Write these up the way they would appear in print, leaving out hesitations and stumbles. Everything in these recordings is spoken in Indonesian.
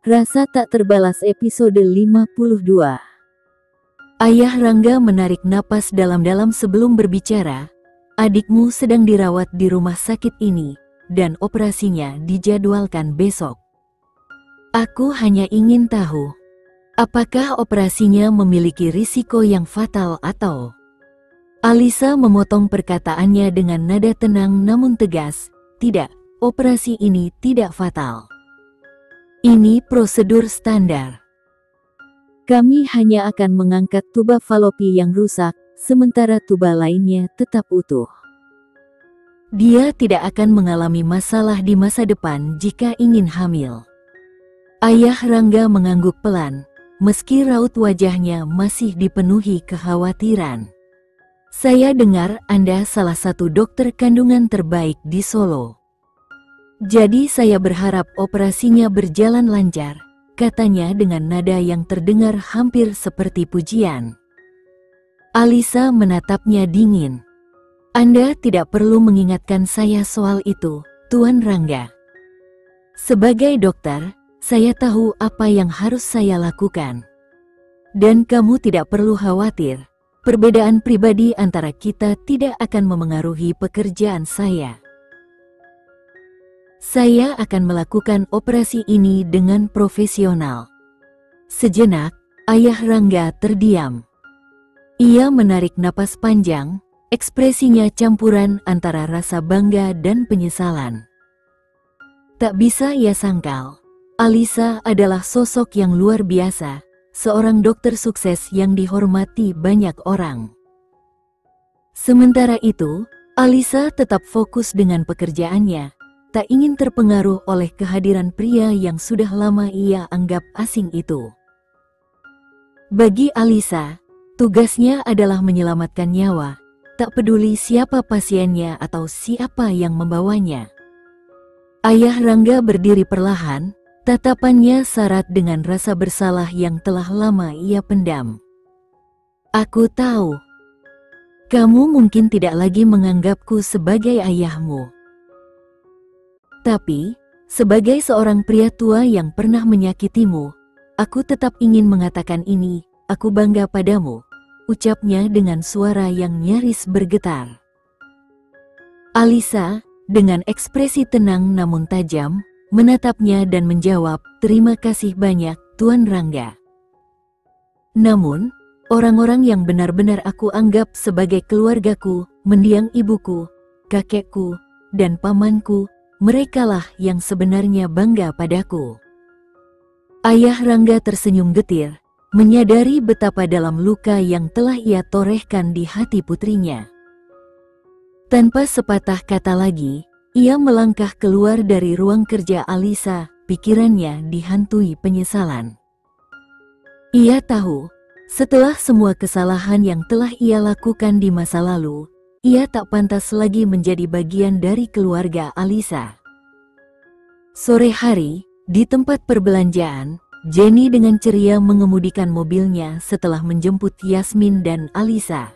Rasa tak terbalas episode 52. Ayah Rangga menarik napas dalam-dalam sebelum berbicara. Adikmu sedang dirawat di rumah sakit ini, dan operasinya dijadwalkan besok. Aku hanya ingin tahu, apakah operasinya memiliki risiko yang fatal atau... Alisa memotong perkataannya dengan nada tenang namun tegas. Tidak, operasi ini tidak fatal. Ini prosedur standar. Kami hanya akan mengangkat tuba falopi yang rusak, sementara tuba lainnya tetap utuh. Dia tidak akan mengalami masalah di masa depan jika ingin hamil. Ayah Rangga mengangguk pelan, meski raut wajahnya masih dipenuhi kekhawatiran. Saya dengar Anda salah satu dokter kandungan terbaik di Solo. Jadi saya berharap operasinya berjalan lancar, katanya dengan nada yang terdengar hampir seperti pujian. Alisa menatapnya dingin. Anda tidak perlu mengingatkan saya soal itu, Tuan Rangga. Sebagai dokter, saya tahu apa yang harus saya lakukan. Dan kamu tidak perlu khawatir, perbedaan pribadi antara kita tidak akan memengaruhi pekerjaan saya. Saya akan melakukan operasi ini dengan profesional. Sejenak, Ayah Rangga terdiam. Ia menarik napas panjang, ekspresinya campuran antara rasa bangga dan penyesalan. Tak bisa ia sangkal, Alisa adalah sosok yang luar biasa, seorang dokter sukses yang dihormati banyak orang. Sementara itu, Alisa tetap fokus dengan pekerjaannya, tak ingin terpengaruh oleh kehadiran pria yang sudah lama ia anggap asing itu. Bagi Alisa, tugasnya adalah menyelamatkan nyawa, tak peduli siapa pasiennya atau siapa yang membawanya. Ayah Rangga berdiri perlahan, tatapannya syarat dengan rasa bersalah yang telah lama ia pendam. Aku tahu, kamu mungkin tidak lagi menganggapku sebagai ayahmu. Tapi, sebagai seorang pria tua yang pernah menyakitimu, aku tetap ingin mengatakan ini, aku bangga padamu, ucapnya dengan suara yang nyaris bergetar. Alisa, dengan ekspresi tenang namun tajam, menatapnya dan menjawab, terima kasih banyak, Tuan Rangga. Namun, orang-orang yang benar-benar aku anggap sebagai keluargaku, mendiang ibuku, kakekku, dan pamanku, merekalah yang sebenarnya bangga padaku. Ayah Rangga tersenyum getir, menyadari betapa dalam luka yang telah ia torehkan di hati putrinya. Tanpa sepatah kata lagi, ia melangkah keluar dari ruang kerja Alisa, pikirannya dihantui penyesalan. Ia tahu, setelah semua kesalahan yang telah ia lakukan di masa lalu, ia tak pantas lagi menjadi bagian dari keluarga Alisa. Sore hari, di tempat perbelanjaan, Jenny dengan ceria mengemudikan mobilnya setelah menjemput Yasmin dan Alisa.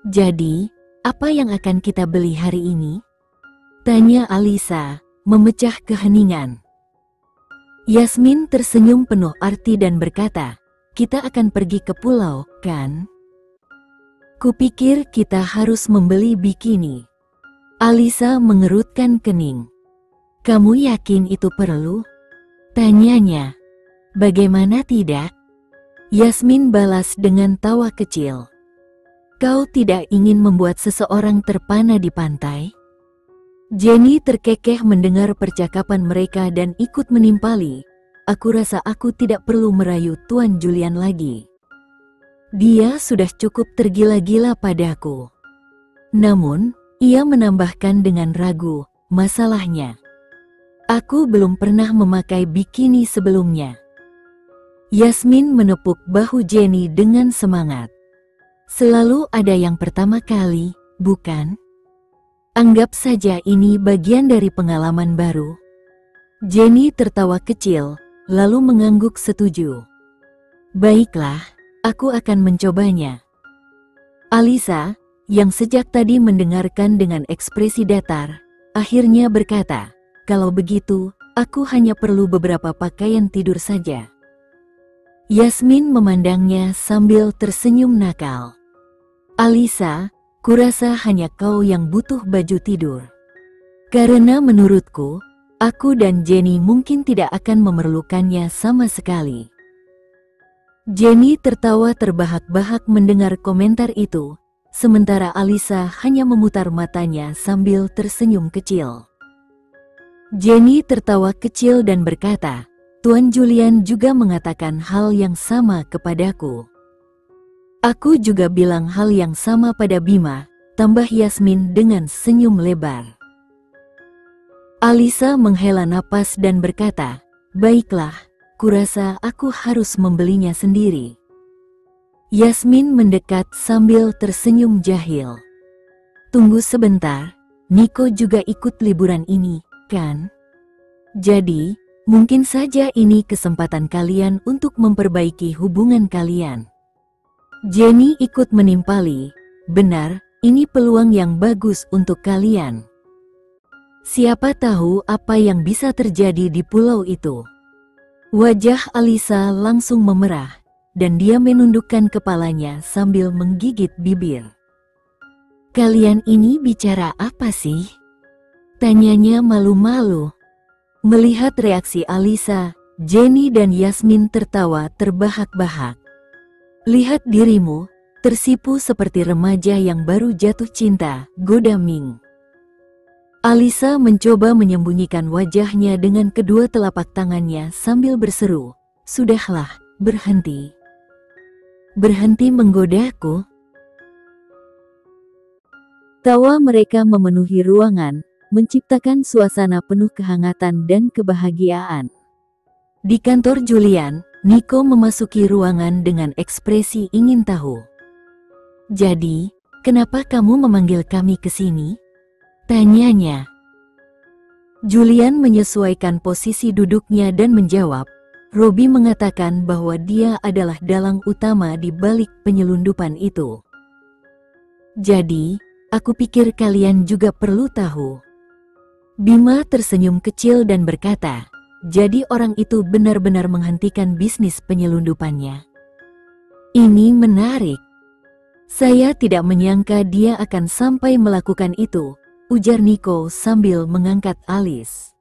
Jadi, apa yang akan kita beli hari ini? Tanya Alisa, memecah keheningan. Yasmin tersenyum penuh arti dan berkata, kita akan pergi ke pulau, kan? Kupikir kita harus membeli bikini. Alisa mengerutkan kening. Kamu yakin itu perlu? Tanyanya. Bagaimana tidak? Yasmin balas dengan tawa kecil. Kau tidak ingin membuat seseorang terpana di pantai? Jenny terkekeh mendengar percakapan mereka dan ikut menimpali. Aku rasa aku tidak perlu merayu Tuan Julian lagi. Dia sudah cukup tergila-gila padaku. Namun, ia menambahkan dengan ragu, masalahnya, aku belum pernah memakai bikini sebelumnya. Yasmin menepuk bahu Jenny dengan semangat. Selalu ada yang pertama kali, bukan? Anggap saja ini bagian dari pengalaman baru. Jenny tertawa kecil, lalu mengangguk setuju. Baiklah, aku akan mencobanya. Alisa, yang sejak tadi mendengarkan dengan ekspresi datar, akhirnya berkata, kalau begitu, Aku hanya perlu beberapa pakaian tidur saja. Yasmin memandangnya sambil tersenyum nakal. Alisa, kurasa hanya kau yang butuh baju tidur. Karena menurutku, aku dan Jenny mungkin tidak akan memerlukannya sama sekali. Jenny tertawa terbahak-bahak mendengar komentar itu, sementara Alisa hanya memutar matanya sambil tersenyum kecil. Jenny tertawa kecil dan berkata, Tuan Julian juga mengatakan hal yang sama kepadaku. Aku juga bilang hal yang sama pada Bima, tambah Yasmin dengan senyum lebar. Alisa menghela napas dan berkata, baiklah, kurasa aku harus membelinya sendiri. Yasmin mendekat sambil tersenyum jahil. Tunggu sebentar, Niko juga ikut liburan ini, kan? Jadi, mungkin saja ini kesempatan kalian untuk memperbaiki hubungan kalian. Jenny ikut menimpali, benar, ini peluang yang bagus untuk kalian. Siapa tahu apa yang bisa terjadi di pulau itu. Wajah Alisa langsung memerah, dan dia menundukkan kepalanya sambil menggigit bibir. Kalian ini bicara apa sih? Tanyanya malu-malu. Melihat reaksi Alisa, Jenny dan Yasmin tertawa terbahak-bahak. Lihat dirimu, tersipu seperti remaja yang baru jatuh cinta, goda Ming. Alisa mencoba menyembunyikan wajahnya dengan kedua telapak tangannya sambil berseru, sudahlah, berhenti. Berhenti menggodaku. Tawa mereka memenuhi ruangan, menciptakan suasana penuh kehangatan dan kebahagiaan. Di kantor Julian, Niko memasuki ruangan dengan ekspresi ingin tahu. Jadi, kenapa kamu memanggil kami ke sini? Tanyanya. Julian menyesuaikan posisi duduknya dan menjawab, Robi mengatakan bahwa dia adalah dalang utama di balik penyelundupan itu. Jadi, aku pikir kalian juga perlu tahu. Bima tersenyum kecil dan berkata, jadi orang itu benar-benar menghentikan bisnis penyelundupannya. Ini menarik. Saya tidak menyangka dia akan sampai melakukan itu, ujar Niko sambil mengangkat alis.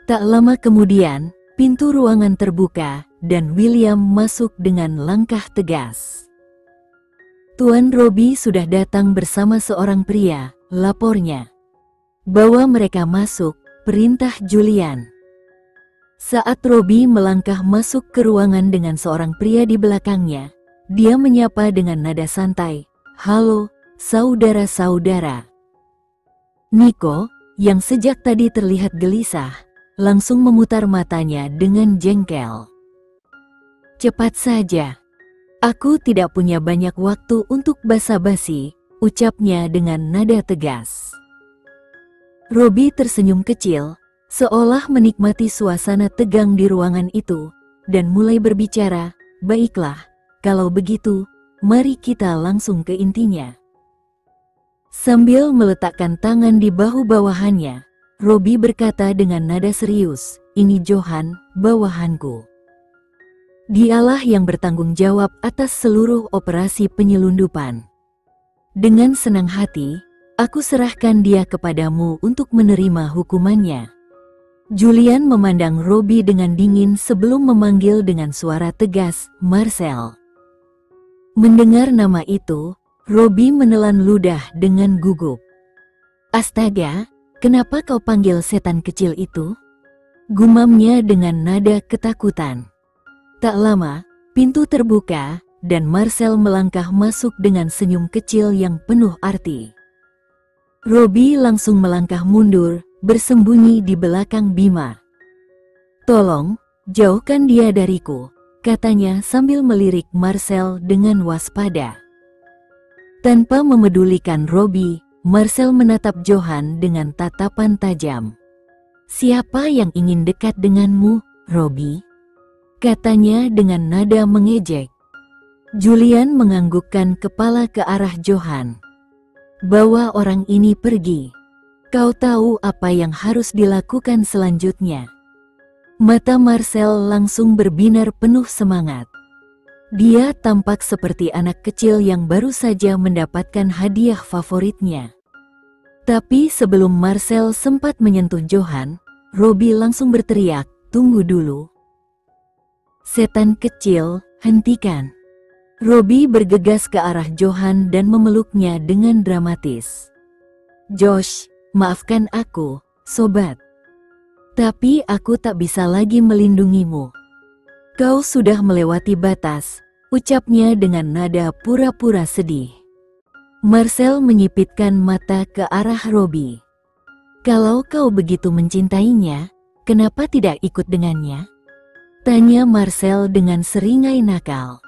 Tak lama kemudian, pintu ruangan terbuka, dan William masuk dengan langkah tegas. Tuan Robi sudah datang bersama seorang pria, lapornya. Bawa mereka masuk, perintah Julian. Saat Robi melangkah masuk ke ruangan dengan seorang pria di belakangnya, dia menyapa dengan nada santai, halo, saudara-saudara. Niko, yang sejak tadi terlihat gelisah, langsung memutar matanya dengan jengkel. Cepat saja. Aku tidak punya banyak waktu untuk basa-basi, ucapnya dengan nada tegas. Robi tersenyum kecil, seolah menikmati suasana tegang di ruangan itu, dan mulai berbicara, baiklah, kalau begitu, mari kita langsung ke intinya. Sambil meletakkan tangan di bahu bawahannya, Robi berkata dengan nada serius, ini Johan, bawahanku. Dialah yang bertanggung jawab atas seluruh operasi penyelundupan. Dengan senang hati, aku serahkan dia kepadamu untuk menerima hukumannya. Julian memandang Robi dengan dingin sebelum memanggil dengan suara tegas, Marcel. Mendengar nama itu, Robi menelan ludah dengan gugup. Astaga, kenapa kau panggil setan kecil itu? Gumamnya dengan nada ketakutan. Tak lama, pintu terbuka, dan Marcel melangkah masuk dengan senyum kecil yang penuh arti. Robi langsung melangkah mundur, bersembunyi di belakang Bima. Tolong, jauhkan dia dariku, katanya sambil melirik Marcel dengan waspada. Tanpa memedulikan Robi, Marcel menatap Johan dengan tatapan tajam. Siapa yang ingin dekat denganmu, Robi? Katanya dengan nada mengejek. Julian menganggukkan kepala ke arah Johan. Bawa orang ini pergi. Kau tahu apa yang harus dilakukan selanjutnya. Mata Marcel langsung berbinar penuh semangat. Dia tampak seperti anak kecil yang baru saja mendapatkan hadiah favoritnya. Tapi sebelum Marcel sempat menyentuh Johan, Robbie langsung berteriak, "Tunggu dulu. Setan kecil, hentikan." Robbie bergegas ke arah Johan dan memeluknya dengan dramatis. "Josh, maafkan aku, sobat. Tapi aku tak bisa lagi melindungimu. Kau sudah melewati batas," ucapnya dengan nada pura-pura sedih. Marcel menyipitkan mata ke arah Robbie. "Kalau kau begitu mencintainya, kenapa tidak ikut dengannya?" tanya Marcel dengan seringai nakal.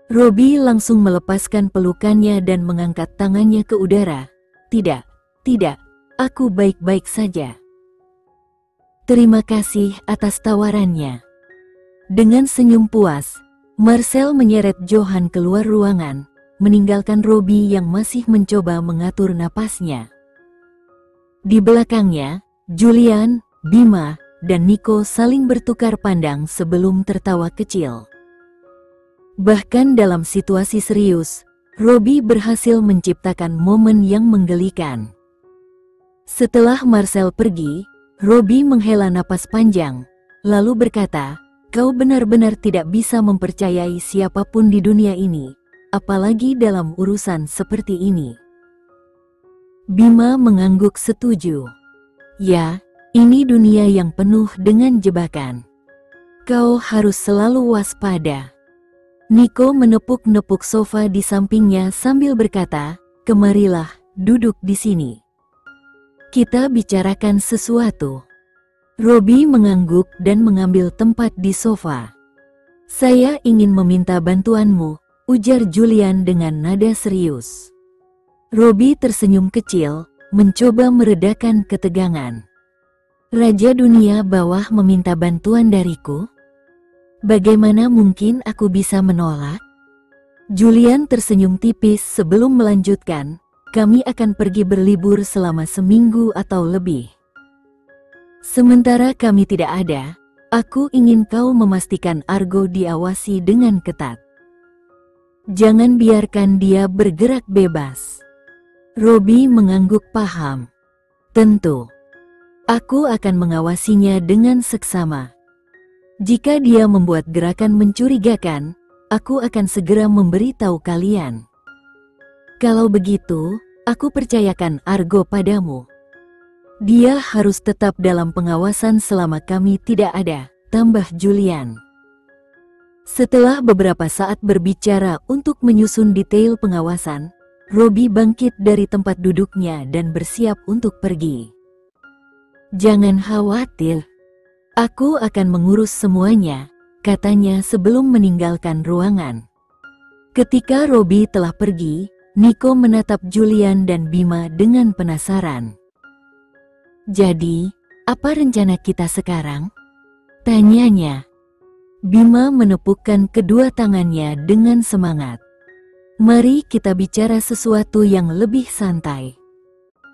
Robbie langsung melepaskan pelukannya dan mengangkat tangannya ke udara. Tidak, aku baik-baik saja. Terima kasih atas tawarannya." Dengan senyum puas, Marcel menyeret Johan keluar ruangan, meninggalkan Robbie yang masih mencoba mengatur napasnya. Di belakangnya, Julian, Bima, dan Nico saling bertukar pandang sebelum tertawa kecil. Bahkan dalam situasi serius, Robbie berhasil menciptakan momen yang menggelikan. Setelah Marcel pergi, Robbie menghela napas panjang, lalu berkata, "Kau benar-benar tidak bisa mempercayai siapapun di dunia ini, apalagi dalam urusan seperti ini." Bima mengangguk setuju. "Ya, ini dunia yang penuh dengan jebakan. Kau harus selalu waspada." Nico menepuk-nepuk sofa di sampingnya sambil berkata, "Kemarilah, duduk di sini. Kita bicarakan sesuatu." Robbie mengangguk dan mengambil tempat di sofa. "Saya ingin meminta bantuanmu," ujar Julian dengan nada serius. Robbie tersenyum kecil, mencoba meredakan ketegangan. "Raja dunia bawah meminta bantuan dariku? Bagaimana mungkin aku bisa menolak?" Julian tersenyum tipis sebelum melanjutkan, "Kami akan pergi berlibur selama seminggu atau lebih. Sementara kami tidak ada, aku ingin kau memastikan Argo diawasi dengan ketat. Jangan biarkan dia bergerak bebas." Robbie mengangguk paham. "Tentu. Aku akan mengawasinya dengan seksama. Jika dia membuat gerakan mencurigakan, aku akan segera memberitahu kalian. Kalau begitu, aku percayakan Argo padamu. Dia harus tetap dalam pengawasan selama kami tidak ada," tambah Julian. Setelah beberapa saat berbicara untuk menyusun detail pengawasan, Robbie bangkit dari tempat duduknya dan bersiap untuk pergi. "Jangan khawatir. Aku akan mengurus semuanya," katanya sebelum meninggalkan ruangan. Ketika Robbie telah pergi, Nico menatap Julian dan Bima dengan penasaran. "Jadi, apa rencana kita sekarang?" tanyanya. Bima menepukkan kedua tangannya dengan semangat. "Mari kita bicara sesuatu yang lebih santai.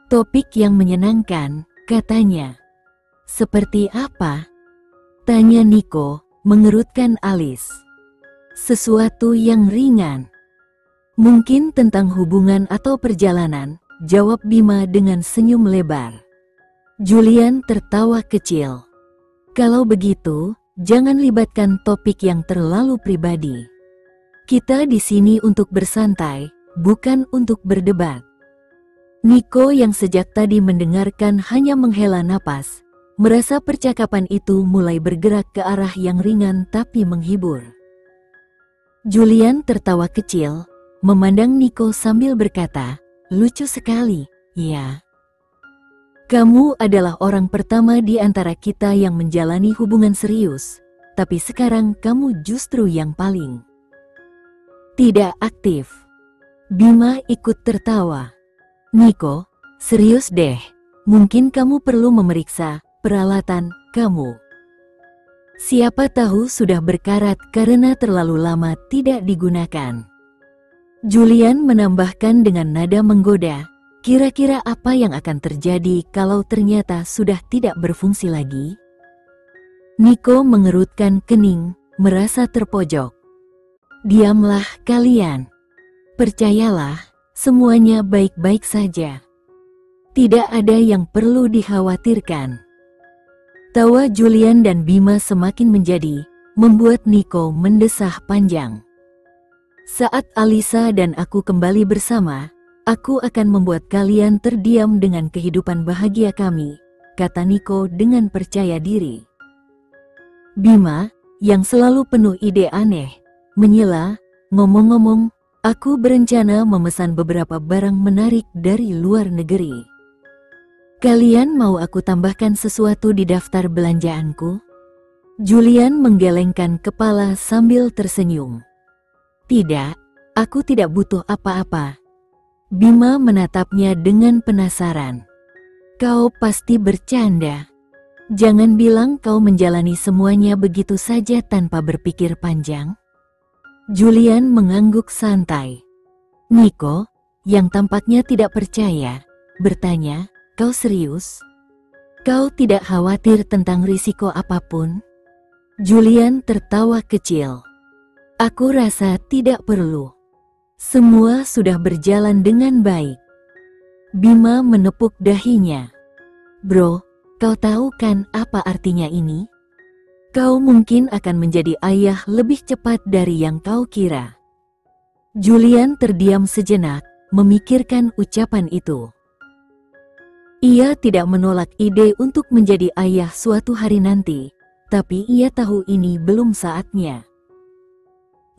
Topik yang menyenangkan," katanya. "Seperti apa?" tanya Nico, mengerutkan alis. "Sesuatu yang ringan. Mungkin tentang hubungan atau perjalanan," jawab Bima dengan senyum lebar. Julian tertawa kecil. "Kalau begitu, jangan libatkan topik yang terlalu pribadi. Kita di sini untuk bersantai, bukan untuk berdebat." Nico yang sejak tadi mendengarkan hanya menghela napas, merasa percakapan itu mulai bergerak ke arah yang ringan tapi menghibur. Julian tertawa kecil, memandang Nico sambil berkata, "Lucu sekali, ya. Kamu adalah orang pertama di antara kita yang menjalani hubungan serius, tapi sekarang kamu justru yang paling tidak aktif." Bima ikut tertawa. "Nico, serius deh, mungkin kamu perlu memeriksa peralatan kamu. Siapa tahu sudah berkarat karena terlalu lama tidak digunakan." Julian menambahkan dengan nada menggoda, Kira-kira apa yang akan terjadi kalau ternyata sudah tidak berfungsi lagi? Nico mengerutkan kening, merasa terpojok. Diamlah kalian. Percayalah, semuanya baik-baik saja. Tidak ada yang perlu dikhawatirkan. Tawa Julian dan Bima semakin menjadi, membuat Nico mendesah panjang. Saat Alisa dan aku kembali bersama, aku akan membuat kalian terdiam dengan kehidupan bahagia kami, kata Nico dengan percaya diri. Bima, yang selalu penuh ide aneh, menyela, ngomong-ngomong, aku berencana memesan beberapa barang menarik dari luar negeri. Kalian mau aku tambahkan sesuatu di daftar belanjaanku? Julian menggelengkan kepala sambil tersenyum. Tidak, aku tidak butuh apa-apa. Bima menatapnya dengan penasaran. Kau pasti bercanda. Jangan bilang kau menjalani semuanya begitu saja tanpa berpikir panjang. Julian mengangguk santai. Nico, yang tampaknya tidak percaya, bertanya, kau serius? Kau tidak khawatir tentang risiko apapun? Julian tertawa kecil. Aku rasa tidak perlu. Semua sudah berjalan dengan baik. Bima menepuk dahinya. Bro, kau tahu kan apa artinya ini? Kau mungkin akan menjadi ayah lebih cepat dari yang kau kira. Julian terdiam sejenak, memikirkan ucapan itu. Ia tidak menolak ide untuk menjadi ayah suatu hari nanti, tapi ia tahu ini belum saatnya.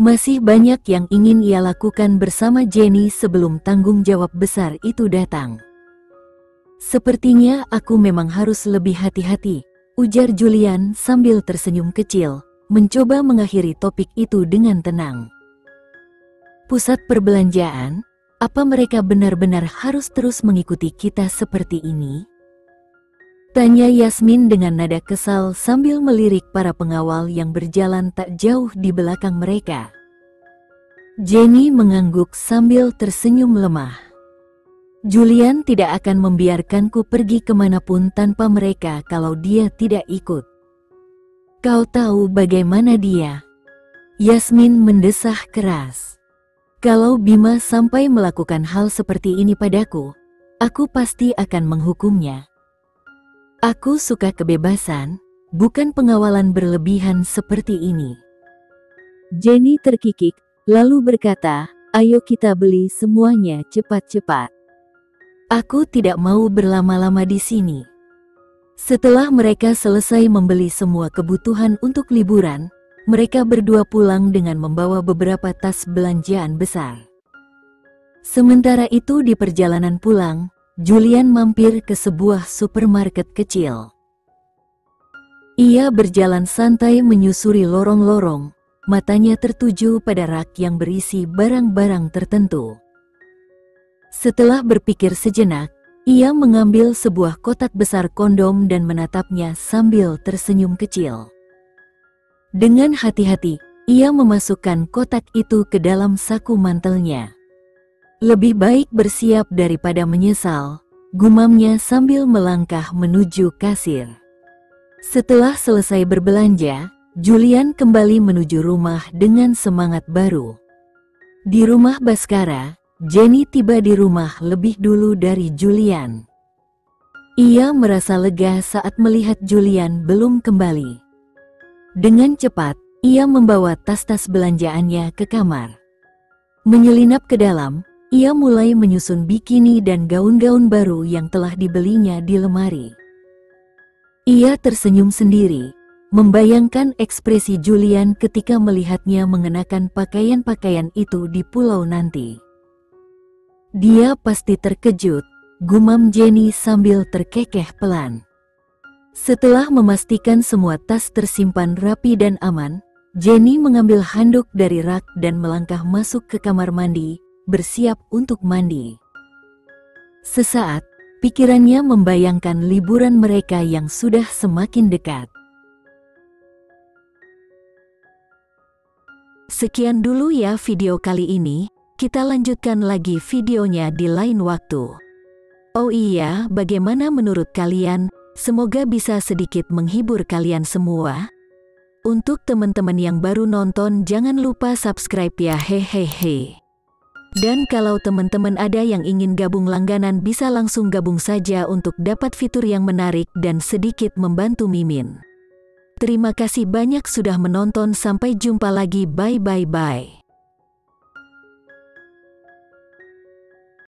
Masih banyak yang ingin ia lakukan bersama Jenny sebelum tanggung jawab besar itu datang. Sepertinya aku memang harus lebih hati-hati, ujar Julian sambil tersenyum kecil, mencoba mengakhiri topik itu dengan tenang. Pusat perbelanjaan, apa mereka benar-benar harus terus mengikuti kita seperti ini? Tanya Yasmin dengan nada kesal sambil melirik para pengawal yang berjalan tak jauh di belakang mereka. Jenny mengangguk sambil tersenyum lemah. Julian tidak akan membiarkanku pergi kemanapun tanpa mereka kalau dia tidak ikut. Kau tahu bagaimana dia? Yasmin mendesah keras. Kalau Bima sampai melakukan hal seperti ini padaku, aku pasti akan menghukumnya. Aku suka kebebasan, bukan pengawalan berlebihan seperti ini. Jenny terkikik, lalu berkata, ayo kita beli semuanya cepat-cepat. Aku tidak mau berlama-lama di sini. Setelah mereka selesai membeli semua kebutuhan untuk liburan, mereka berdua pulang dengan membawa beberapa tas belanjaan besar. Sementara itu di perjalanan pulang, Julian mampir ke sebuah supermarket kecil. Ia berjalan santai menyusuri lorong-lorong, matanya tertuju pada rak yang berisi barang-barang tertentu. Setelah berpikir sejenak, ia mengambil sebuah kotak besar kondom dan menatapnya sambil tersenyum kecil. Dengan hati-hati, ia memasukkan kotak itu ke dalam saku mantelnya. Lebih baik bersiap daripada menyesal, gumamnya sambil melangkah menuju kasir. Setelah selesai berbelanja, Julian kembali menuju rumah dengan semangat baru. Di rumah Baskara, Jenny tiba di rumah lebih dulu dari Julian. Ia merasa lega saat melihat Julian belum kembali. Dengan cepat, ia membawa tas-tas belanjaannya ke kamar. Menyelinap ke dalam, ia mulai menyusun bikini dan gaun-gaun baru yang telah dibelinya di lemari. Ia tersenyum sendiri, membayangkan ekspresi Julian ketika melihatnya mengenakan pakaian-pakaian itu di pulau nanti. Dia pasti terkejut, gumam Jenny sambil terkekeh pelan. Setelah memastikan semua tas tersimpan rapi dan aman, Jenny mengambil handuk dari rak dan melangkah masuk ke kamar mandi, bersiap untuk mandi. Sesaat, pikirannya membayangkan liburan mereka yang sudah semakin dekat. Sekian dulu ya video kali ini, kita lanjutkan lagi videonya di lain waktu. Oh iya, bagaimana menurut kalian? Semoga bisa sedikit menghibur kalian semua. Untuk teman-teman yang baru nonton, jangan lupa subscribe ya, hehehe. Dan kalau teman-teman ada yang ingin gabung langganan, bisa langsung gabung saja untuk dapat fitur yang menarik dan sedikit membantu Mimin. Terima kasih banyak sudah menonton, sampai jumpa lagi, bye bye bye.